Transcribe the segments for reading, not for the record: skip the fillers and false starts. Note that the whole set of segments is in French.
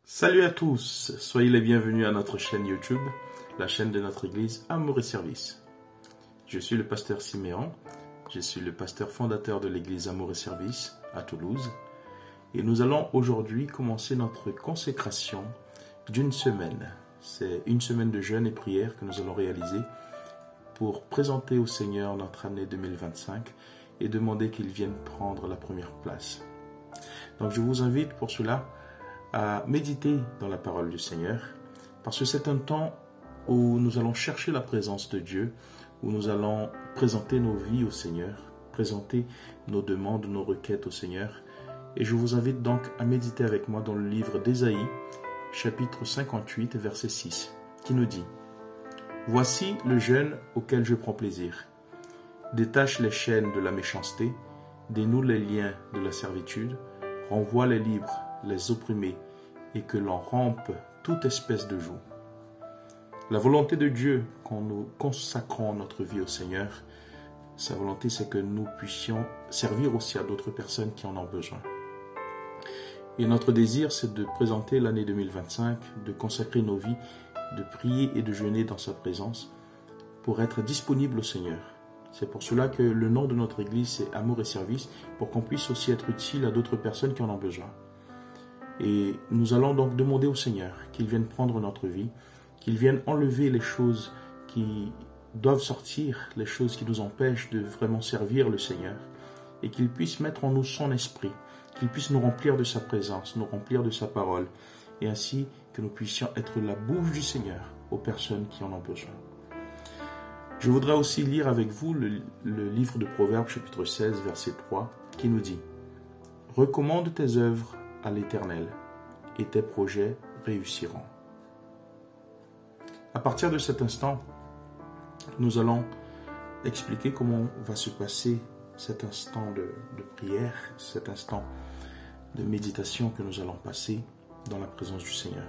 Salut à tous, soyez les bienvenus à notre chaîne YouTube, la chaîne de notre église Amour et Service. Je suis le pasteur Siméon, je suis le pasteur fondateur de l'église Amour et Service à Toulouse et nous allons aujourd'hui commencer notre consécration d'une semaine. C'est une semaine de jeûne et prière que nous allons réaliser pour présenter au Seigneur notre année 2025 et demander qu'il vienne prendre la première place. Donc je vous invite pour cela à méditer dans la parole du Seigneur, parce que c'est un temps où nous allons chercher la présence de Dieu, où nous allons présenter nos vies au Seigneur, présenter nos demandes, nos requêtes au Seigneur. Et je vous invite donc à méditer avec moi dans le livre d'Ésaïe, chapitre 58, verset 6, qui nous dit « Voici le jeûne auquel je prends plaisir. Détache les chaînes de la méchanceté, dénoue les liens de la servitude, renvoie les libres, les opprimés, et que l'on rompe toute espèce de joug. » La volonté de Dieu, quand nous consacrons notre vie au Seigneur, sa volonté, c'est que nous puissions servir aussi à d'autres personnes qui en ont besoin. Et notre désir, c'est de présenter l'année 2025, de consacrer nos vies, de prier et de jeûner dans sa présence pour être disponible au Seigneur. C'est pour cela que le nom de notre église, c'est Amour et Service, pour qu'on puisse aussi être utile à d'autres personnes qui en ont besoin. Et nous allons donc demander au Seigneur qu'il vienne prendre notre vie, qu'il vienne enlever les choses qui doivent sortir, les choses qui nous empêchent de vraiment servir le Seigneur, et qu'il puisse mettre en nous son esprit, qu'il puisse nous remplir de sa présence, nous remplir de sa parole, et ainsi que nous puissions être la bouche du Seigneur aux personnes qui en ont besoin. Je voudrais aussi lire avec vous le livre de Proverbes, chapitre 16, verset 3, qui nous dit « Recommande tes œuvres à l'Éternel, et tes projets réussiront. » À partir de cet instant, nous allons expliquer comment va se passer cet instant de prière, cet instant de méditation que nous allons passer dans la présence du Seigneur.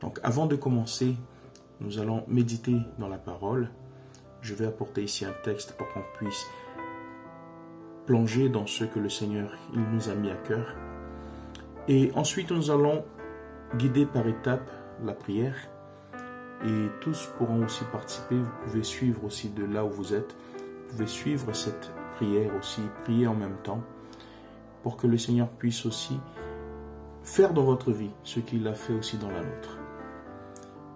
Donc avant de commencer, nous allons méditer dans la parole. Je vais apporter ici un texte pour qu'on puisse plonger dans ce que le Seigneur il nous a mis à cœur. Et ensuite, nous allons guider par étapes la prière. Et tous pourront aussi participer. Vous pouvez suivre aussi de là où vous êtes. Vous pouvez suivre cette prière aussi, prier en même temps, pour que le Seigneur puisse aussi faire dans votre vie ce qu'il a fait aussi dans la nôtre.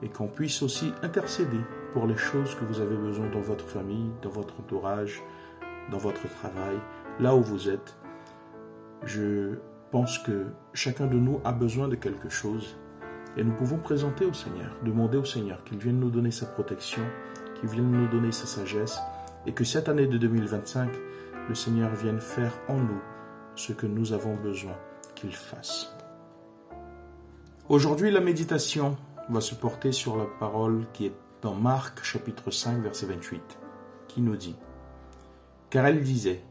Et qu'on puisse aussi intercéder pour les choses que vous avez besoin dans votre famille, dans votre entourage, dans votre travail, là où vous êtes. Je pense que chacun de nous a besoin de quelque chose et nous pouvons présenter au Seigneur, demander au Seigneur qu'il vienne nous donner sa protection, qu'il vienne nous donner sa sagesse et que cette année de 2025, le Seigneur vienne faire en nous ce que nous avons besoin qu'il fasse. Aujourd'hui, la méditation va se porter sur la parole qui est dans Marc chapitre 5 verset 28 qui nous dit « Car elle disait,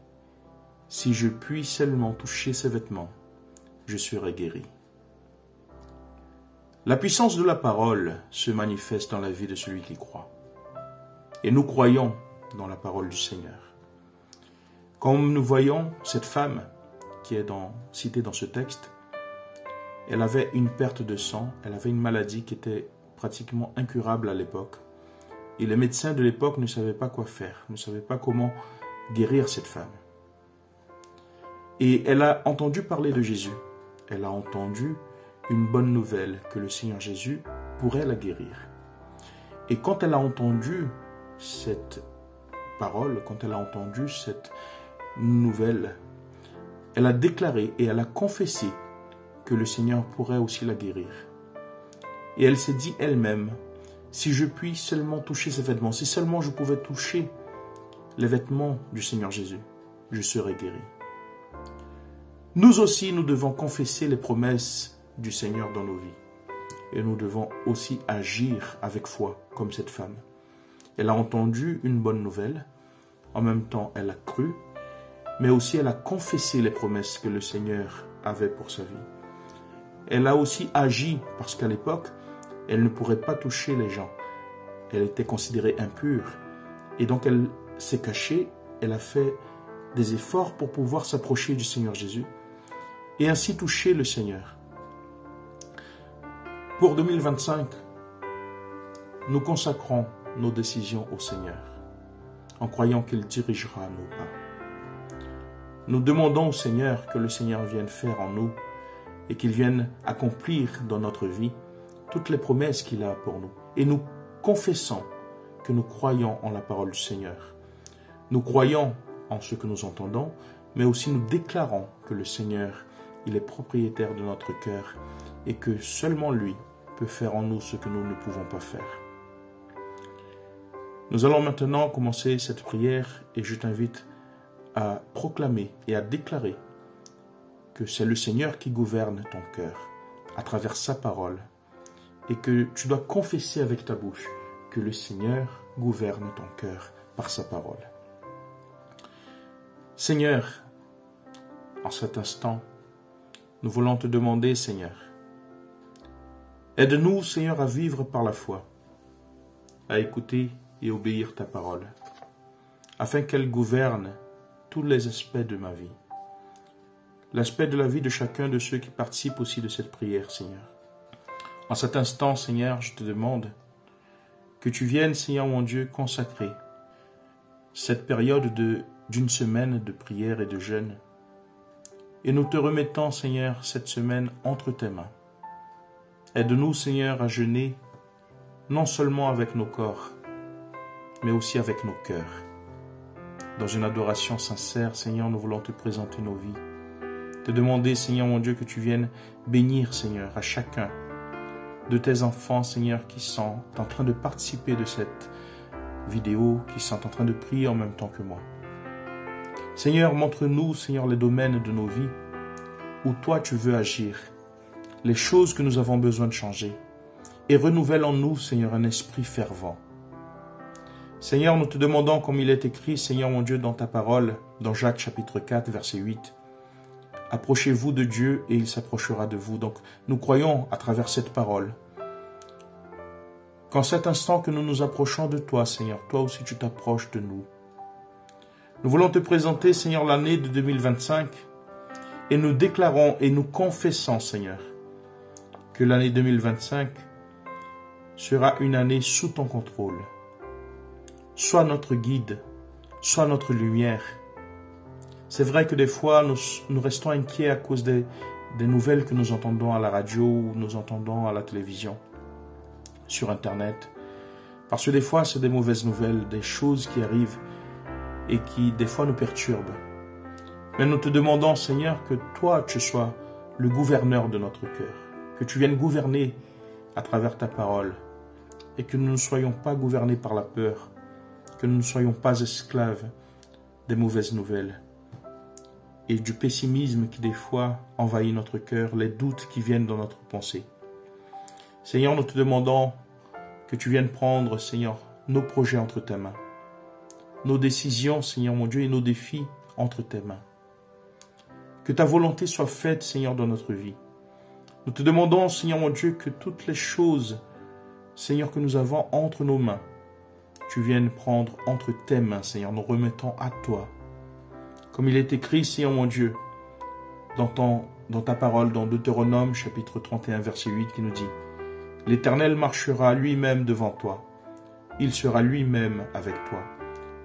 si je puis seulement toucher ses vêtements, je serai guéri. » La puissance de la parole se manifeste dans la vie de celui qui croit. Et nous croyons dans la parole du Seigneur. Comme nous voyons cette femme qui est citée dans ce texte, elle avait une perte de sang, elle avait une maladie qui était pratiquement incurable à l'époque. Et les médecins de l'époque ne savaient pas quoi faire, ne savaient pas comment guérir cette femme. Et elle a entendu parler de Jésus. Elle a entendu une bonne nouvelle que le Seigneur Jésus pourrait la guérir. Et quand elle a entendu cette parole, quand elle a entendu cette nouvelle, elle a déclaré et elle a confessé que le Seigneur pourrait aussi la guérir. Et elle s'est dit elle-même, si je puis seulement toucher ses vêtements, si seulement je pouvais toucher les vêtements du Seigneur Jésus, je serais guéri. Nous aussi, nous devons confesser les promesses du Seigneur dans nos vies. Et nous devons aussi agir avec foi, comme cette femme. Elle a entendu une bonne nouvelle, en même temps elle a cru, mais aussi elle a confessé les promesses que le Seigneur avait pour sa vie. Elle a aussi agi, parce qu'à l'époque, elle ne pourrait pas toucher les gens. Elle était considérée impure. Et donc elle s'est cachée, elle a fait des efforts pour pouvoir s'approcher du Seigneur Jésus et ainsi toucher le Seigneur. Pour 2025, nous consacrons nos décisions au Seigneur, en croyant qu'il dirigera nos pas. Nous demandons au Seigneur que le Seigneur vienne faire en nous et qu'il vienne accomplir dans notre vie toutes les promesses qu'il a pour nous. Et nous confessons que nous croyons en la parole du Seigneur. Nous croyons en ce que nous entendons, mais aussi nous déclarons que le Seigneur, il est propriétaire de notre cœur et que seulement lui peut faire en nous ce que nous ne pouvons pas faire. Nous allons maintenant commencer cette prière et je t'invite à proclamer et à déclarer que c'est le Seigneur qui gouverne ton cœur à travers sa parole et que tu dois confesser avec ta bouche que le Seigneur gouverne ton cœur par sa parole. Seigneur, en cet instant, nous voulons te demander, Seigneur, aide-nous, Seigneur, à vivre par la foi, à écouter et obéir ta parole, afin qu'elle gouverne tous les aspects de ma vie, l'aspect de la vie de chacun de ceux qui participent aussi de cette prière, Seigneur. En cet instant, Seigneur, je te demande que tu viennes, Seigneur mon Dieu, consacrer cette période d'une semaine de prière et de jeûne. Et nous te remettons, Seigneur, cette semaine entre tes mains. Aide-nous, Seigneur, à jeûner, non seulement avec nos corps, mais aussi avec nos cœurs. Dans une adoration sincère, Seigneur, nous voulons te présenter nos vies. Te demander, Seigneur mon Dieu, que tu viennes bénir, Seigneur, à chacun de tes enfants, Seigneur, qui sont en train de participer de cette vidéo, qui sont en train de prier en même temps que moi. Seigneur, montre-nous, Seigneur, les domaines de nos vies où toi tu veux agir, les choses que nous avons besoin de changer, et renouvelle en nous, Seigneur, un esprit fervent. Seigneur, nous te demandons, comme il est écrit, Seigneur mon Dieu, dans ta parole, dans Jacques chapitre 4, verset 8, « Approchez-vous de Dieu et il s'approchera de vous. » Donc, nous croyons à travers cette parole qu'en cet instant que nous nous approchons de toi, Seigneur, toi aussi tu t'approches de nous. Nous voulons te présenter, Seigneur, l'année de 2025 et nous déclarons et nous confessons, Seigneur, que l'année 2025 sera une année sous ton contrôle. Sois notre guide, sois notre lumière. C'est vrai que des fois, nous restons inquiets à cause des nouvelles que nous entendons à la radio ou nous entendons à la télévision, sur Internet. Parce que des fois, c'est des mauvaises nouvelles, des choses qui arrivent et qui, des fois, nous perturbent. Mais nous te demandons, Seigneur, que toi, tu sois le gouverneur de notre cœur, que tu viennes gouverner à travers ta parole et que nous ne soyons pas gouvernés par la peur, que nous ne soyons pas esclaves des mauvaises nouvelles et du pessimisme qui des fois envahit notre cœur, les doutes qui viennent dans notre pensée. Seigneur, nous te demandons que tu viennes prendre, Seigneur, nos projets entre tes mains, nos décisions, Seigneur mon Dieu, et nos défis entre tes mains. Que ta volonté soit faite, Seigneur, dans notre vie. Nous te demandons, Seigneur mon Dieu, que toutes les choses, Seigneur, que nous avons entre nos mains, tu viennes prendre entre tes mains, Seigneur, nous remettons à toi. Comme il est écrit, Seigneur mon Dieu, dans ta parole, dans Deutéronome, chapitre 31, verset 8, qui nous dit « L'Éternel marchera lui-même devant toi, il sera lui-même avec toi. »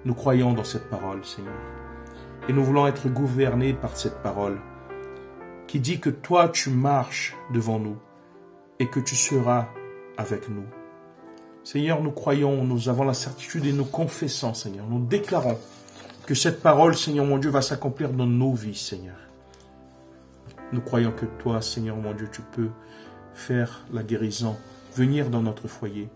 Nous croyons dans cette parole, Seigneur. Et nous voulons être gouvernés par cette parole qui dit que toi, tu marches devant nous et que tu seras avec nous. Seigneur, nous croyons, nous avons la certitude et nous confessons, Seigneur. Nous déclarons que cette parole, Seigneur mon Dieu, va s'accomplir dans nos vies, Seigneur. Nous croyons que toi, Seigneur mon Dieu, tu peux faire la guérison, venir dans notre foyer,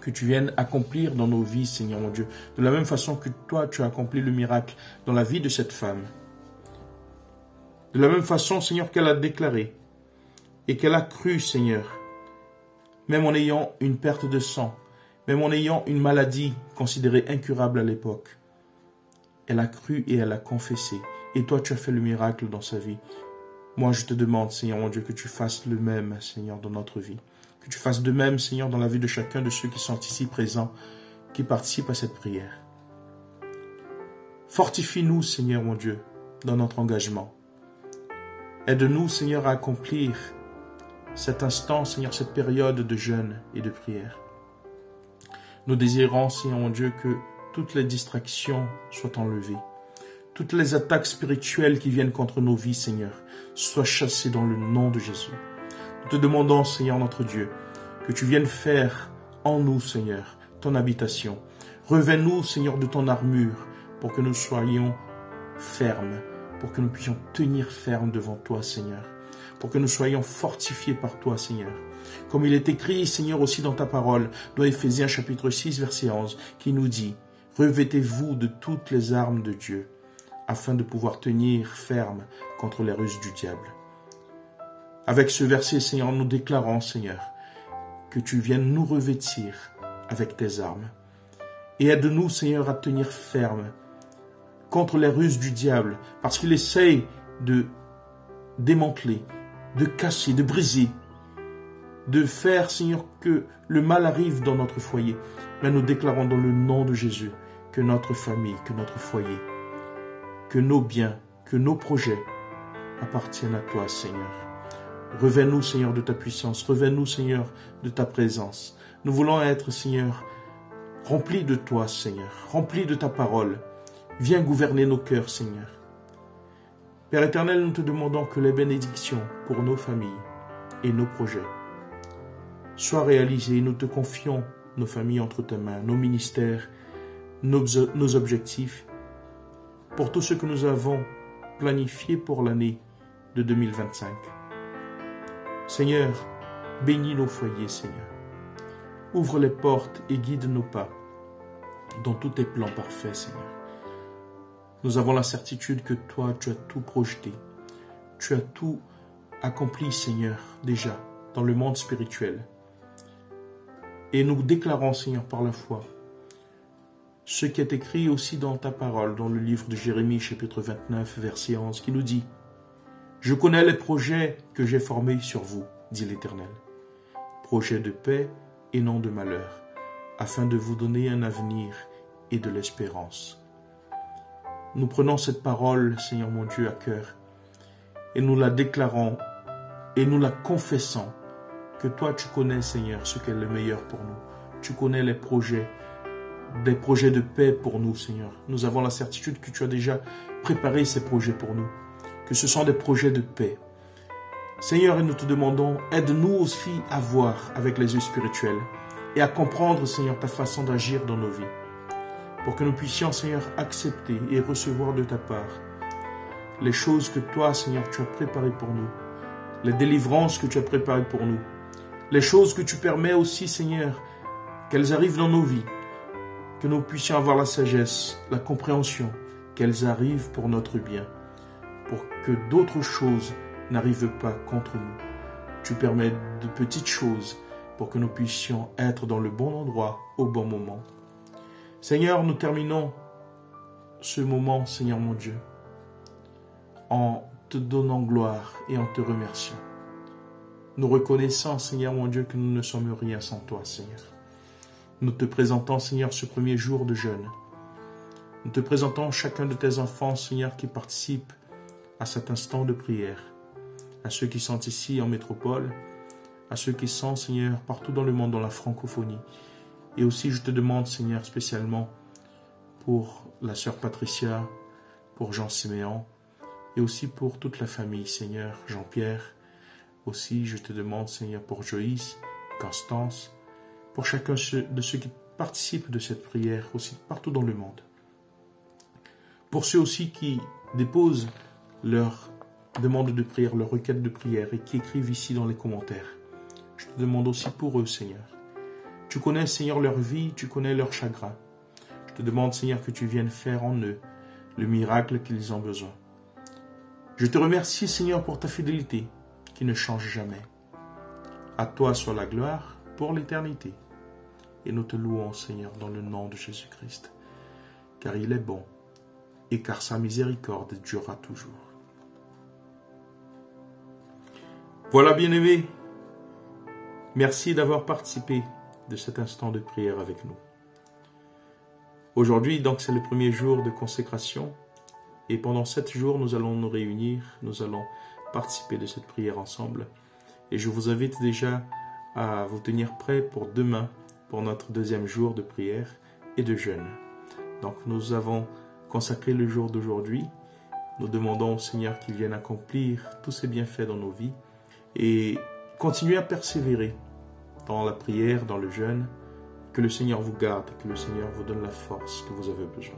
que tu viennes accomplir dans nos vies, Seigneur mon Dieu, de la même façon que toi, tu as accompli le miracle dans la vie de cette femme. De la même façon, Seigneur, qu'elle a déclaré et qu'elle a cru, Seigneur, même en ayant une perte de sang, même en ayant une maladie considérée incurable à l'époque. Elle a cru et elle a confessé. Et toi, tu as fait le miracle dans sa vie. Moi, je te demande, Seigneur mon Dieu, que tu fasses le même, Seigneur, dans notre vie. Que tu fasses de même, Seigneur, dans la vie de chacun de ceux qui sont ici présents, qui participent à cette prière. Fortifie-nous, Seigneur mon Dieu, dans notre engagement. Aide-nous, Seigneur, à accomplir cet instant, Seigneur, cette période de jeûne et de prière. Nous désirons, Seigneur mon Dieu, que toutes les distractions soient enlevées. Toutes les attaques spirituelles qui viennent contre nos vies, Seigneur, soient chassées dans le nom de Jésus. Nous te demandons, Seigneur notre Dieu, que tu viennes faire en nous, Seigneur, ton habitation. Revêt-nous, Seigneur, de ton armure pour que nous soyons fermes, pour que nous puissions tenir ferme devant toi, Seigneur, pour que nous soyons fortifiés par toi, Seigneur. Comme il est écrit, Seigneur, aussi dans ta parole, dans Éphésiens chapitre 6, verset 11, qui nous dit « Revêtez-vous de toutes les armes de Dieu, afin de pouvoir tenir ferme contre les ruses du diable. » Avec ce verset, Seigneur, nous déclarons, Seigneur, que tu viennes nous revêtir avec tes armes. Et aide-nous, Seigneur, à tenir ferme contre les ruses du diable, parce qu'il essaye de démanteler, de casser, de briser, de faire, Seigneur, que le mal arrive dans notre foyer. Mais nous déclarons dans le nom de Jésus que notre famille, que notre foyer, que nos biens, que nos projets appartiennent à toi, Seigneur. Revêt-nous, Seigneur, de ta puissance. Revêt-nous, Seigneur, de ta présence. Nous voulons être, Seigneur, remplis de toi, Seigneur, remplis de ta parole. Viens gouverner nos cœurs, Seigneur. Père éternel, nous te demandons que les bénédictions pour nos familles et nos projets soient réalisées. Nous te confions nos familles entre tes mains, nos ministères, nos objectifs, pour tout ce que nous avons planifié pour l'année de 2025. Seigneur, bénis nos foyers, Seigneur. Ouvre les portes et guide nos pas dans tous tes plans parfaits, Seigneur. Nous avons la certitude que toi, tu as tout projeté. Tu as tout accompli, Seigneur, déjà, dans le monde spirituel. Et nous déclarons, Seigneur, par la foi, ce qui est écrit aussi dans ta parole, dans le livre de Jérémie, chapitre 29, verset 11, qui nous dit « Je connais les projets que j'ai formés sur vous, dit l'Éternel, projets de paix et non de malheur, afin de vous donner un avenir et de l'espérance. » Nous prenons cette parole, Seigneur mon Dieu, à cœur, et nous la déclarons et nous la confessons, que toi tu connais, Seigneur, ce qui est le meilleur pour nous. Tu connais les projets, des projets de paix pour nous, Seigneur. Nous avons la certitude que tu as déjà préparé ces projets pour nous, que ce sont des projets de paix. Seigneur, et nous te demandons, aide-nous aussi à voir avec les yeux spirituels et à comprendre, Seigneur, ta façon d'agir dans nos vies, pour que nous puissions, Seigneur, accepter et recevoir de ta part les choses que toi, Seigneur, tu as préparées pour nous, les délivrances que tu as préparées pour nous, les choses que tu permets aussi, Seigneur, qu'elles arrivent dans nos vies, que nous puissions avoir la sagesse, la compréhension, qu'elles arrivent pour notre bien, pour que d'autres choses n'arrivent pas contre nous. Tu permets de petites choses pour que nous puissions être dans le bon endroit au bon moment. Seigneur, nous terminons ce moment, Seigneur mon Dieu, en te donnant gloire et en te remerciant. Nous reconnaissons, Seigneur mon Dieu, que nous ne sommes rien sans toi, Seigneur. Nous te présentons, Seigneur, ce premier jour de jeûne. Nous te présentons chacun de tes enfants, Seigneur, qui participent à cet instant de prière, à ceux qui sont ici en métropole, à ceux qui sont, Seigneur, partout dans le monde, dans la francophonie. Et aussi, je te demande, Seigneur, spécialement pour la sœur Patricia, pour Jean Siméon, et aussi pour toute la famille, Seigneur, Jean-Pierre. Aussi, je te demande, Seigneur, pour Joïs, Constance, pour chacun de ceux qui participent de cette prière, aussi partout dans le monde. Pour ceux aussi qui déposent leur demande de prière, leur requête de prière, et qui écrivent ici dans les commentaires. Je te demande aussi pour eux, Seigneur. Tu connais, Seigneur, leur vie, tu connais leur chagrin. Je te demande, Seigneur, que tu viennes faire en eux le miracle qu'ils ont besoin. Je te remercie, Seigneur, pour ta fidélité qui ne change jamais. À toi soit la gloire pour l'éternité. Et nous te louons, Seigneur, dans le nom de Jésus-Christ, car il est bon et car sa miséricorde durera toujours. Voilà, bien-aimés, merci d'avoir participé de cet instant de prière avec nous. Aujourd'hui, donc, c'est le premier jour de consécration. Et pendant 7 jours, nous allons nous réunir, nous allons participer de cette prière ensemble. Et je vous invite déjà à vous tenir prêts pour demain, pour notre deuxième jour de prière et de jeûne. Donc nous avons consacré le jour d'aujourd'hui. Nous demandons au Seigneur qu'il vienne accomplir tous ses bienfaits dans nos vies et continuer à persévérer dans la prière, dans le jeûne. Que le Seigneur vous garde, que le Seigneur vous donne la force que vous avez besoin.